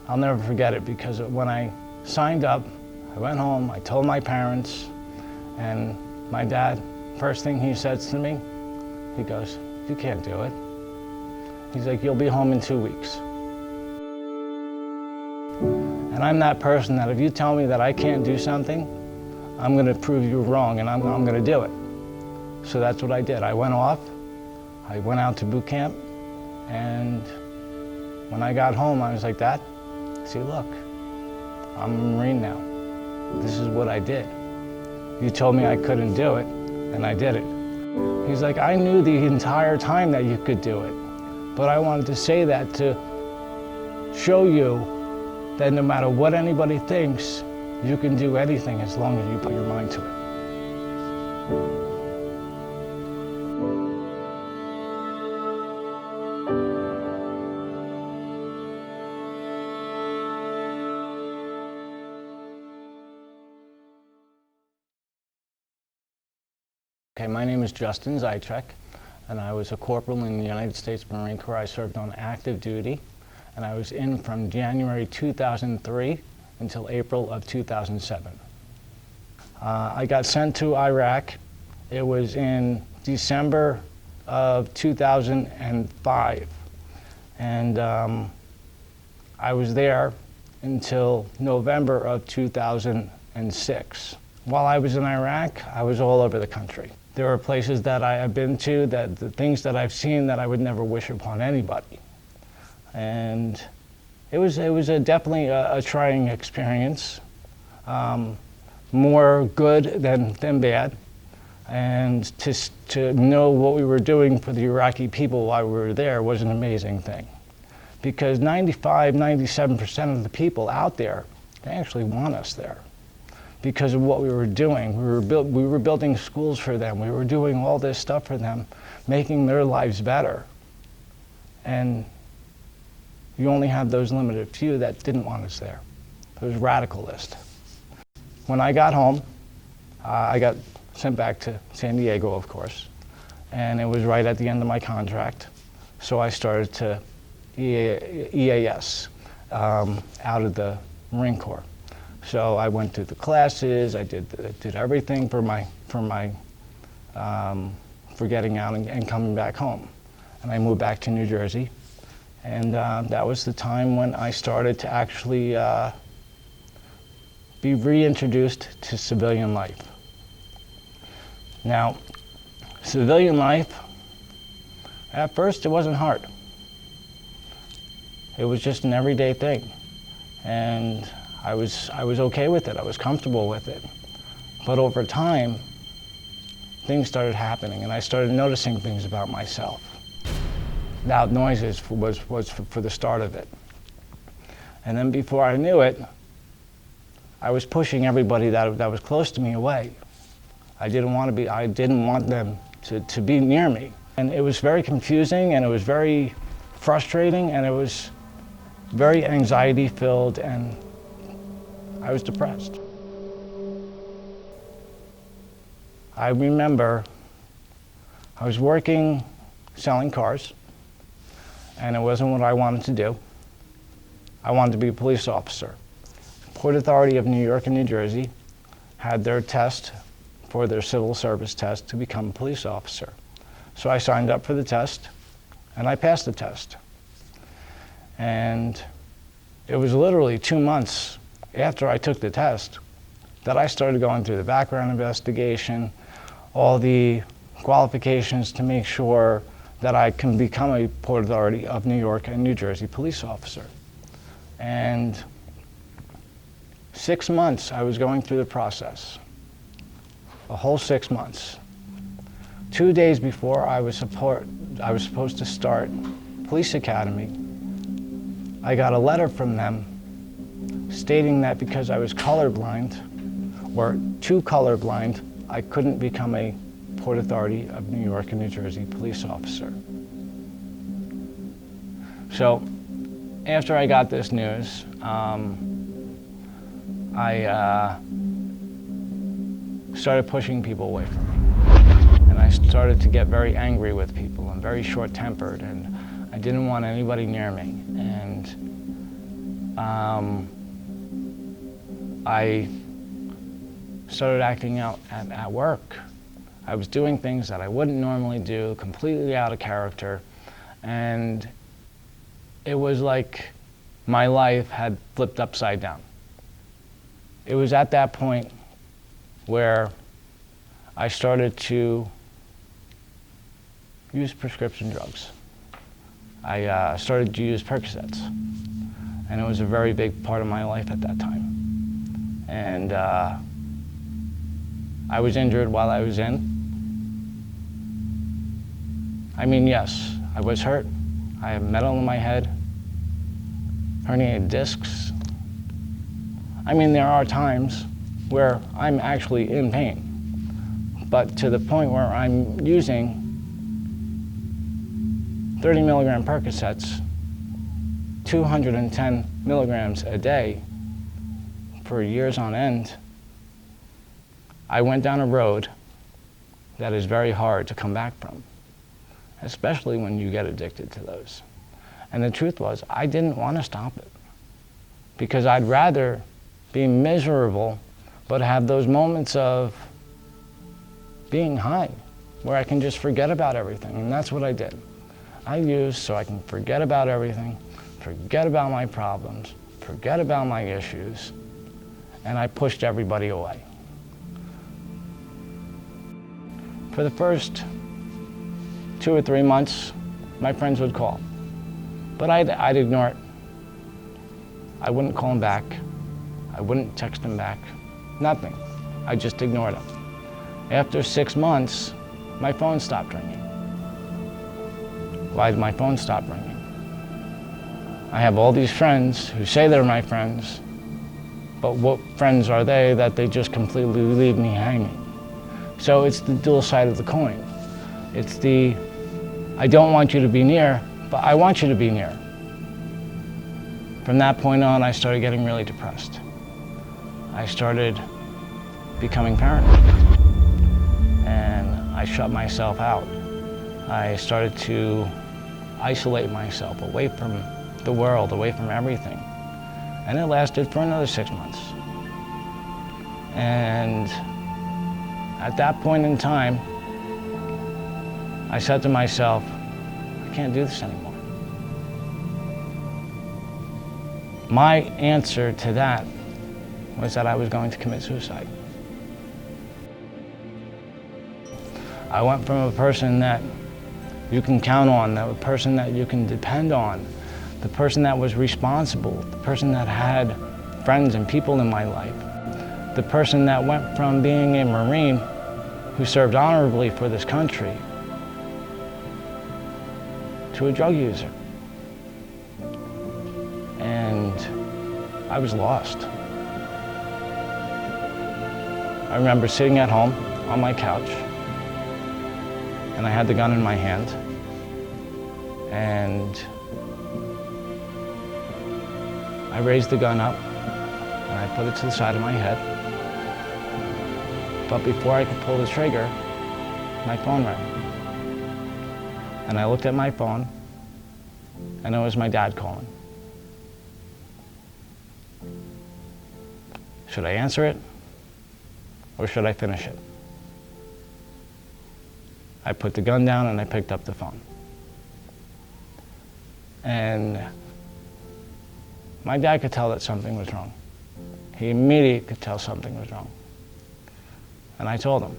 I'll never forget it, because when I signed up, I went home, I told my parents, and my dad, first thing he says to me, he goes, "You can't do it." He's like, "You'll be home in 2 weeks." And I'm that person that if you tell me that I can't do something, I'm gonna prove you wrong, and I'm gonna do it. So that's what I did. I went off, I went out to boot camp, and when I got home, I was like, "Dad, see, look, I'm a Marine now. This is what I did. You told me I couldn't do it, and I did it." He's like, "I knew the entire time that you could do it, but I wanted to say that to show you that no matter what anybody thinks, you can do anything as long as you put your mind to it." Okay, my name is Justin Zytrek, and I was a corporal in the United States Marine Corps. I served on active duty, and I was in from January 2003 until April of 2007. I got sent to Iraq. It was in December of 2005, and I was there until November of 2006. While I was in Iraq, I was all over the country. There were places that I have been to, that the things that I've seen that I would never wish upon anybody. And it was definitely a trying experience, more good than bad. And to know what we were doing for the Iraqi people while we were there was an amazing thing. Because 97% of the people out there, they actually want us there. Because of what we were doing. We were building schools for them. We were doing all this stuff for them, making their lives better. And you only have those limited few that didn't want us there. It was radicalist. When I got home, I got sent back to San Diego, of course, and it was right at the end of my contract. So I started to EAS out of the Marine Corps. So I went through the classes. I did everything for getting out and coming back home. And I moved back to New Jersey, and that was the time when I started to actually be reintroduced to civilian life. Now, civilian life, at first it wasn't hard. It was just an everyday thing, and I was okay with it. I was comfortable with it. But over time, things started happening, and I started noticing things about myself. Loud noises was for the start of it. And then before I knew it, I was pushing everybody that was close to me away. I didn't want them to be near me. And it was very confusing, and it was very frustrating, and it was very anxiety-filled, and I was depressed. I remember I was working selling cars, and it wasn't what I wanted to do. I wanted to be a police officer. Port Authority of New York and New Jersey had their test for their civil service test to become a police officer. So I signed up for the test, and I passed the test. And it was literally 2 months after I took the test that I started going through the background investigation, all the qualifications to make sure that I can become a Port Authority of New York and New Jersey police officer. And 6 months I was going through the process, a whole 6 months. 2 days before I was supposed to start police academy, I got a letter from them stating that because I was colorblind, or too colorblind, I couldn't become a Port Authority of New York and New Jersey police officer. So after I got this news, I started pushing people away from me. And I started to get very angry with people and very short-tempered, and I didn't want anybody near me. And I started acting out at work. I was doing things that I wouldn't normally do, completely out of character, and it was like my life had flipped upside down. It was at that point where I started to use prescription drugs. I started to use Percocets, and it was a very big part of my life at that time. And I was injured while I was in. I mean, yes, I was hurt. I have metal in my head, herniated discs. I mean, there are times where I'm actually in pain, but to the point where I'm using 30 milligram Percocets, 210 milligrams a day for years on end. I went down a road that is very hard to come back from, especially when you get addicted to those. And the truth was, I didn't want to stop it because I'd rather be miserable but have those moments of being high where I can just forget about everything. And that's what I did. I used so I can forget about everything, forget about my problems, forget about my issues, and I pushed everybody away. For the first 2 or 3 months, my friends would call, but I'd ignore it. I wouldn't call them back. I wouldn't text them back. Nothing. I just ignored them. After 6 months, my phone stopped ringing. Why did my phone stop ringing? I have all these friends who say they're my friends, but what friends are they that they just completely leave me hanging? So it's the dual side of the coin. It's the, I don't want you to be near, but I want you to be near. From that point on, I started getting really depressed. I started becoming paranoid, and I shut myself out. I started to isolate myself away from the world, away from everything. And it lasted for another 6 months. And at that point in time, I said to myself, I can't do this anymore. My answer to that was that I was going to commit suicide. I went from a person that you can count on, a person that you can depend on, the person that was responsible, the person that had friends and people in my life, the person that went from being a Marine who served honorably for this country to a drug user. And I was lost. I remember sitting at home on my couch, and I had the gun in my hand, and I raised the gun up and I put it to the side of my head. But before I could pull the trigger, my phone rang. And I looked at my phone, and it was my dad calling. Should I answer it, or should I finish it? I put the gun down and I picked up the phone. And my dad could tell that something was wrong. He immediately could tell something was wrong. And I told him.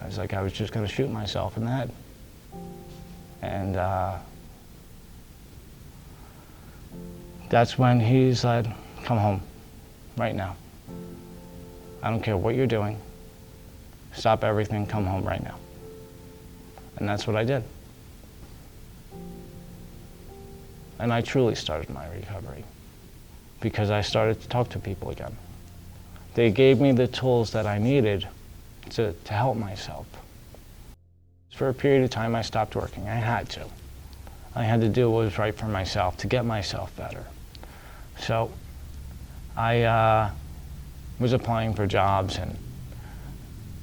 I was like, I was just going to shoot myself in the head. And that's when he said, come home right now. I don't care what you're doing. Stop everything, come home right now. And that's what I did. And I truly started my recovery because I started to talk to people again. They gave me the tools that I needed to help myself. For a period of time, I stopped working. I had to. I had to do what was right for myself to get myself better. So I was applying for jobs and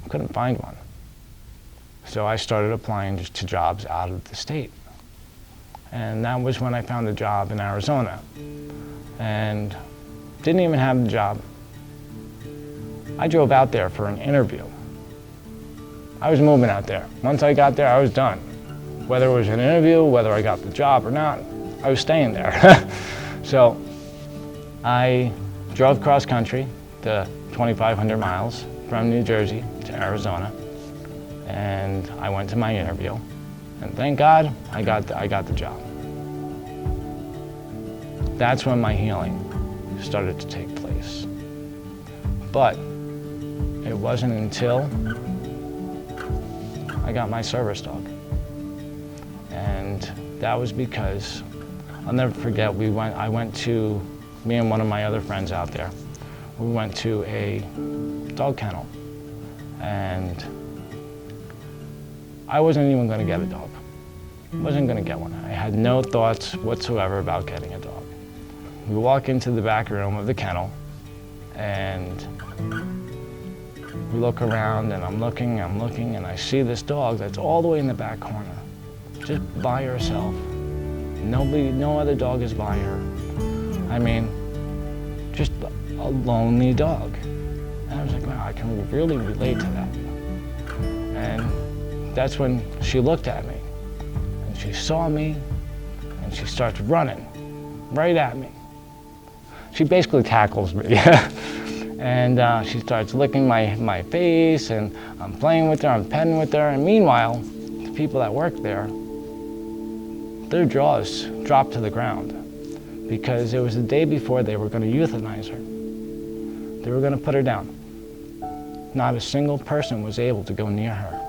couldn't find one. So I started applying just to jobs out of the state. And that was when I found a job in Arizona. and didn't even have the job. I drove out there for an interview. I was moving out there. Once I got there, I was done. Whether it was an interview, whether I got the job or not, I was staying there. So I drove cross country the 2,500 miles from New Jersey to Arizona, and I went to my interview. And thank God, I got the job. That's when my healing started to take place. But it wasn't until I got my service dog. And that was because, I'll never forget, me and one of my other friends out there, we went to a dog kennel. And I wasn't even gonna get a dog. I wasn't gonna get one. I had no thoughts whatsoever about getting a dog. We walk into the back room of the kennel, and we look around, and I'm looking, and I see this dog that's all the way in the back corner, just by herself. No other dog is by her. I mean, just a lonely dog. And I was like, wow, I can really relate to that. And that's when she looked at me, and she saw me, and she starts running right at me. She basically tackles me. And she starts licking my face, and I'm playing with her, I'm petting with her, and meanwhile, the people that work there, their jaws dropped to the ground because it was the day before they were going to euthanize her. They were going to put her down. Not a single person was able to go near her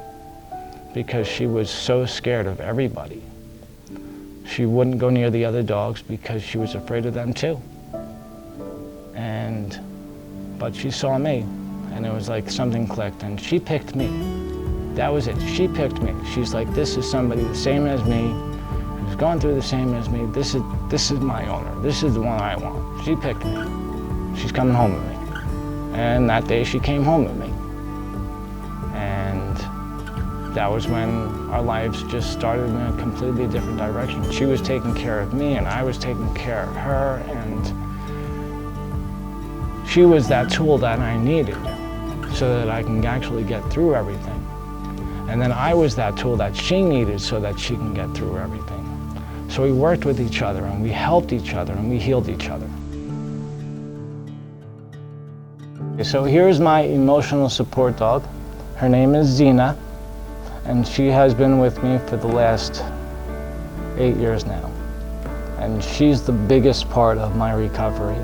because she was so scared of everybody. She wouldn't go near the other dogs because she was afraid of them too. But she saw me, and it was like something clicked, and she picked me. That was it, she picked me. She's like, this is somebody the same as me, who's gone through the same as me. This is my owner, this is the one I want. She picked me, she's coming home with me. And that day she came home with me. And that was when our lives just started in a completely different direction. She was taking care of me, and I was taking care of her, and she was that tool that I needed so that I can actually get through everything. And then I was that tool that she needed so that she can get through everything. So we worked with each other, and we helped each other, and we healed each other. So here's my emotional support dog. Her name is Zena, and she has been with me for the last 8 years now. And she's the biggest part of my recovery.